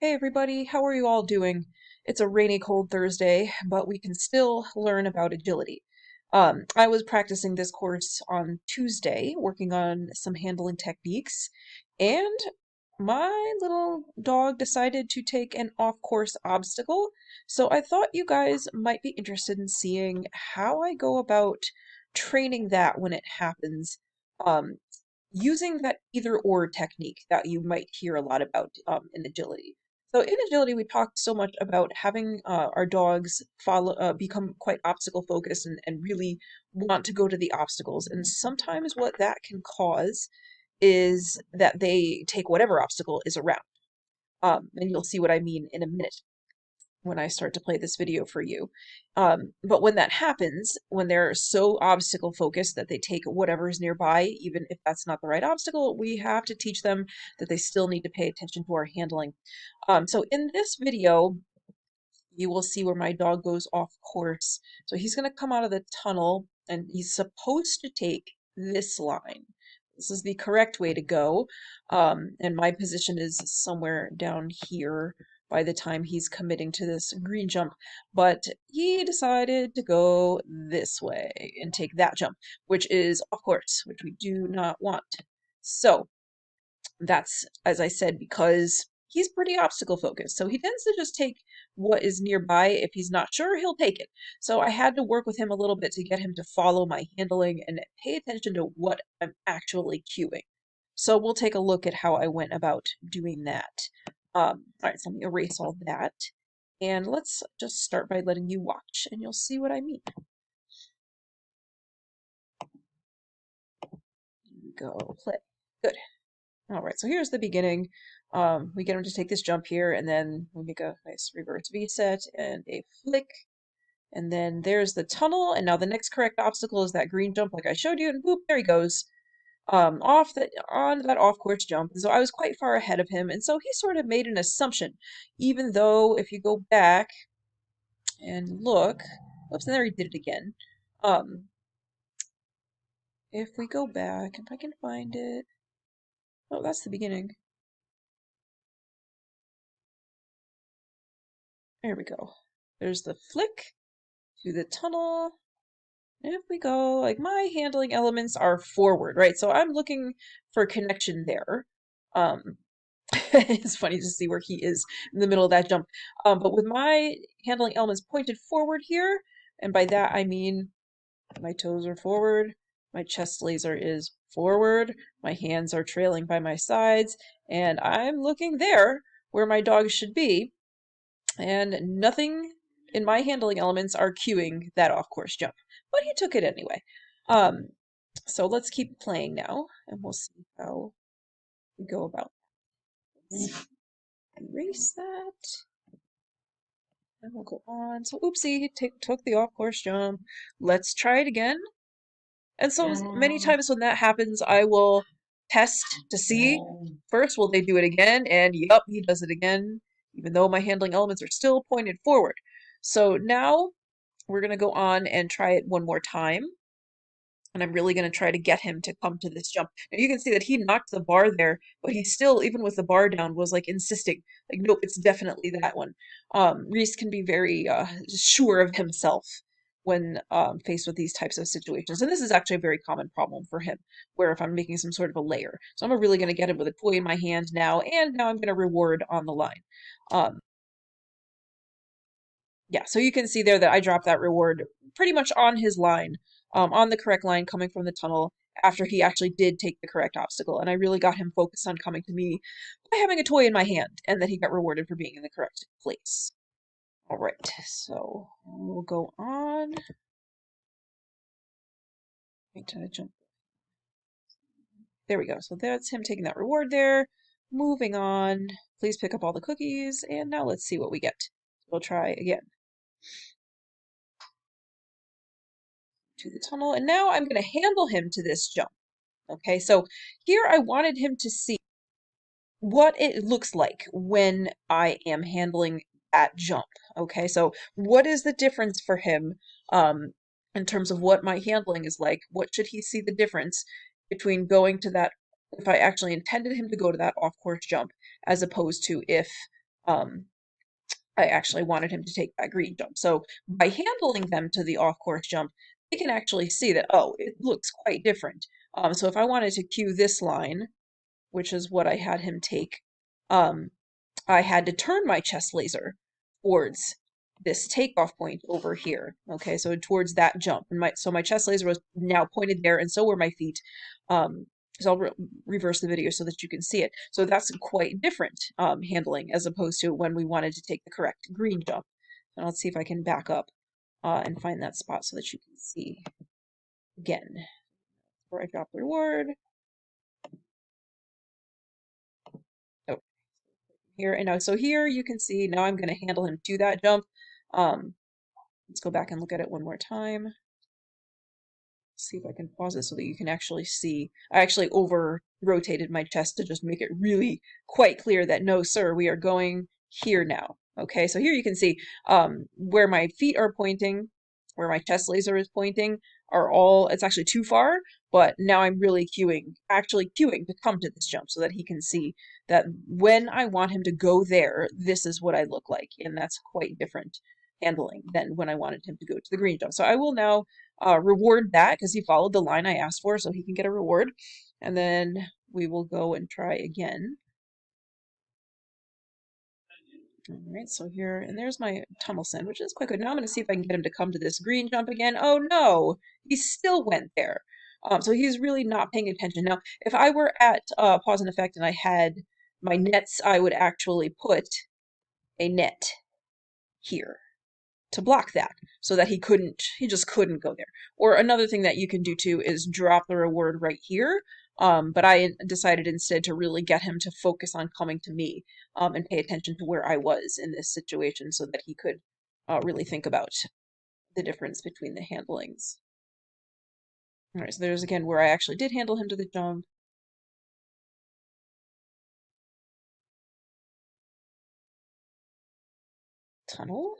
Hey everybody, how are you all doing? It's a rainy, cold Thursday, but we can still learn about agility. I was practicing this course on Tuesday, working on some handling techniques, and my little dog decided to take an off-course obstacle. So I thought you guys might be interested in seeing how I go about training that when it happens, um, using that either-or technique that you might hear a lot about in agility. So in agility, we talked so much about having our dogs become quite obstacle focused and really want to go to the obstacles. And sometimes what that can cause is that they take whatever obstacle is around. And you'll see what I mean in a minute when I start to play this video for you. But when that happens, when they're so obstacle focused that they take whatever is nearby, even if that's not the right obstacle, we have to teach them that they still need to pay attention to our handling. So in this video, you will see where my dog goes off course. So he's going to come out of the tunnel and he's supposed to take this line. This is the correct way to go. And my position is somewhere down here by the time he's committing to this green jump. But he decided to go this way and take that jump, which is off course, which we do not want. So that's, as I said, because he's pretty obstacle focused. So he tends to just take what is nearby. If he's not sure, he'll take it. So I had to work with him a little bit to get him to follow my handling and pay attention to what I'm actually cueing. So we'll take a look at how I went about doing that. All right, so let me erase all that. And let's just start by letting you watch, and you'll see what I mean. Here we go, play. Good. All right, so here's the beginning. We get him to take this jump here, and then we make a nice reverse V-set and a flick. And then there's the tunnel, and now the next correct obstacle is that green jump like I showed you, and boop, there he goes. On that off-course jump. So I was quite far ahead of him, and so he sort of made an assumption, even though if you go back and look, oops, and there he did it again. If we go back, if I can find it, oh, that's the beginning. There we go. There's the flick to the tunnel. And if we go, like my handling elements are forward, right? So I'm looking for connection there. Um, it's funny to see where he is in the middle of that jump. But with my handling elements pointed forward here, and by that I mean my toes are forward, my chest laser is forward, my hands are trailing by my sides, and I'm looking there where my dog should be, and nothing in my handling elements are cueing that off-course jump. But he took it anyway. Um, so let's keep playing now, and we'll see how we go about this. Erase that, and we'll go on. So oopsie, he took the off-course jump. Let's try it again. And so many times when that happens, I will test to see first, will they do it again? And yup, he does it again, even though my handling elements are still pointed forward. So now we're going to go on and try it one more time. And I'm really going to try to get him to come to this jump. Now you can see that he knocked the bar there, but he still, even with the bar down, was like insisting, like, nope, it's definitely that one. Reese can be very sure of himself when faced with these types of situations. And this is actually a very common problem for him, where if I'm making some sort of a layer. So I'm really going to get him with a toy in my hand now, and now I'm going to reward on the line. Um, yeah, so you can see there that I dropped that reward pretty much on his line, on the correct line coming from the tunnel after he actually did take the correct obstacle. And I really got him focused on coming to me by having a toy in my hand, and that he got rewarded for being in the correct place. All right, so we'll go on. Wait till I jump. There we go. So that's him taking that reward there. Moving on. Please pick up all the cookies, and now let's see what we get. We'll try again. To the tunnel, and now I'm going to handle him to this jump. Okay, so here I wanted him to see what it looks like when I am handling that jump. Okay, so what is the difference for him in terms of what my handling is like? What should he see the difference between going to that, if I actually intended him to go to that off-course jump, as opposed to if um, I actually wanted him to take that green jump. So by handling them to the off-course jump, they can actually see that, oh, it looks quite different. So if I wanted to cue this line, which is what I had him take, um, I had to turn my chest laser towards this takeoff point over here. Okay, so towards that jump. And my chest laser was now pointed there, and so were my feet. So I'll reverse the video so that you can see it. So that's quite different handling as opposed to when we wanted to take the correct green jump. And let's see if I can back up and find that spot so that you can see again. Where I drop the reward. Oh, here and now. So here you can see now I'm going to handle him to that jump. Let's go back and look at it one more time. See if I can pause it so that you can actually see. I actually over rotated my chest to just make it really quite clear that no, sir, we are going here now. Okay, so here you can see where my feet are pointing, where my chest laser is pointing, are all, it's actually too far, but now I'm really actually cueing to come to this jump so that he can see that when I want him to go there, this is what I look like, and that's quite different handling than when I wanted him to go to the green jump. So I will now reward that because he followed the line I asked for, so he can get a reward. And then we will go and try again. All right, so here, and there's my tunnel send, which is quite good. Now I'm going to see if I can get him to come to this green jump again. Oh no, he still went there. So he's really not paying attention. Now, if I were at pause and effect and I had my nets, I would actually put a net here to block that so that he just couldn't go there. Or another thing that you can do too is drop the reward right here. But I decided instead to really get him to focus on coming to me and pay attention to where I was in this situation so that he could really think about the difference between the handlings. All right, so there's again where I actually did handle him to the jump. Tunnel.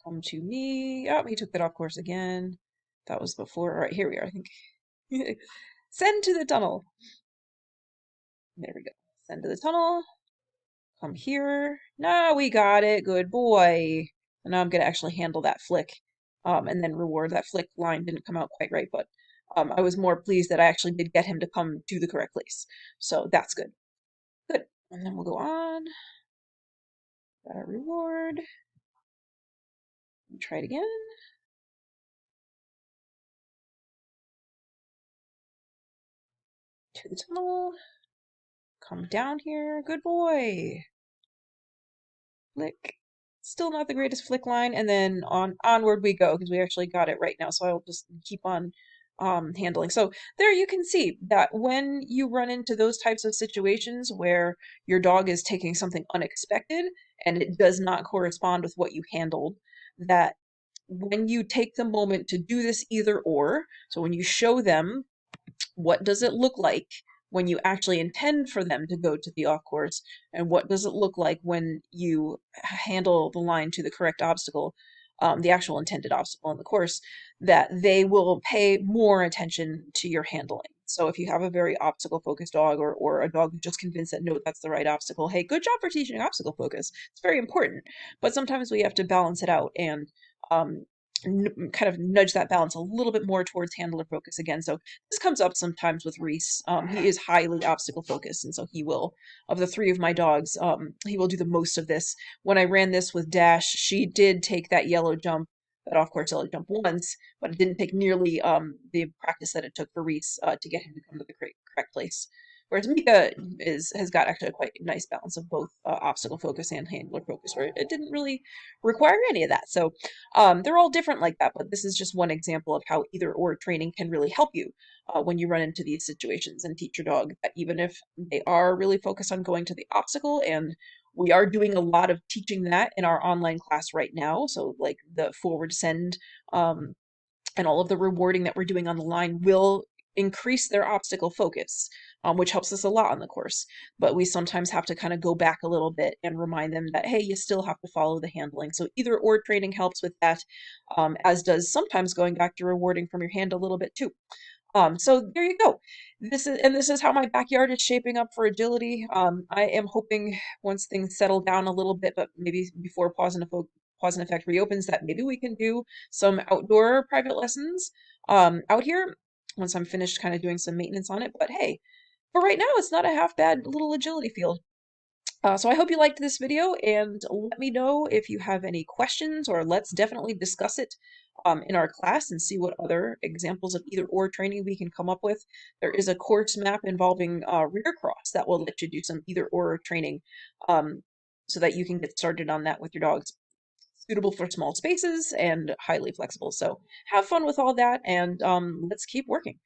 Come to me. Oh, he took that off course again. That was before. All right, here we are, I think. Send to the tunnel. There we go. Send to the tunnel. Come here. Now we got it. Good boy. And now I'm going to actually handle that flick and then reward. That flick line didn't come out quite right, but I was more pleased that I actually did get him to come to the correct place. So that's good. Good. And then we'll go on. Got a reward. Try it again. To the tunnel. Come down here. Good boy. Flick. Still not the greatest flick line, and then onward we go because we actually got it right now. So I'll just keep on handling. So there you can see that when you run into those types of situations where your dog is taking something unexpected and it does not correspond with what you handled, that when you take the moment to do this either or, so when you show them what does it look like when you actually intend for them to go to the off course, and what does it look like when you handle the line to the correct obstacle, the actual intended obstacle in the course, that they will pay more attention to your handling. So if you have a very obstacle focused dog, or a dog who's just convinced that no, that's the right obstacle, hey, good job for teaching obstacle focus. It's very important. But sometimes we have to balance it out and um, kind of nudge that balance a little bit more towards handler focus again. So this comes up sometimes with Reese. He is highly obstacle focused, and so he will, of the three of my dogs, he will do the most of this. When I ran this with Dash, she did take that yellow jump, that off-course yellow jump once, but it didn't take nearly the practice that it took for Reese to get him to come to the correct place. Whereas Mika has got actually a quite nice balance of both obstacle focus and handler focus, where it didn't really require any of that. So they're all different like that, but this is just one example of how either or training can really help you when you run into these situations, and teach your dog that even if they are really focused on going to the obstacle, and we are doing a lot of teaching that in our online class right now, so like the forward send and all of the rewarding that we're doing on the line will increase their obstacle focus, which helps us a lot on the course. But we sometimes have to kind of go back a little bit and remind them that, hey, you still have to follow the handling. So either or training helps with that, as does sometimes going back to rewarding from your hand a little bit too. So there you go. This is how my backyard is shaping up for agility. I am hoping once things settle down a little bit, but maybe before Pause and Effect reopens, that maybe we can do some outdoor private lessons out here once I'm finished kind of doing some maintenance on it. But hey, for right now, it's not a half bad little agility field. So I hope you liked this video, and let me know if you have any questions, or let's definitely discuss it in our class and see what other examples of either or training we can come up with. There is a course map involving rear cross that will let you do some either or training so that you can get started on that with your dogs. Suitable for small spaces and highly flexible. So have fun with all that, and let's keep working.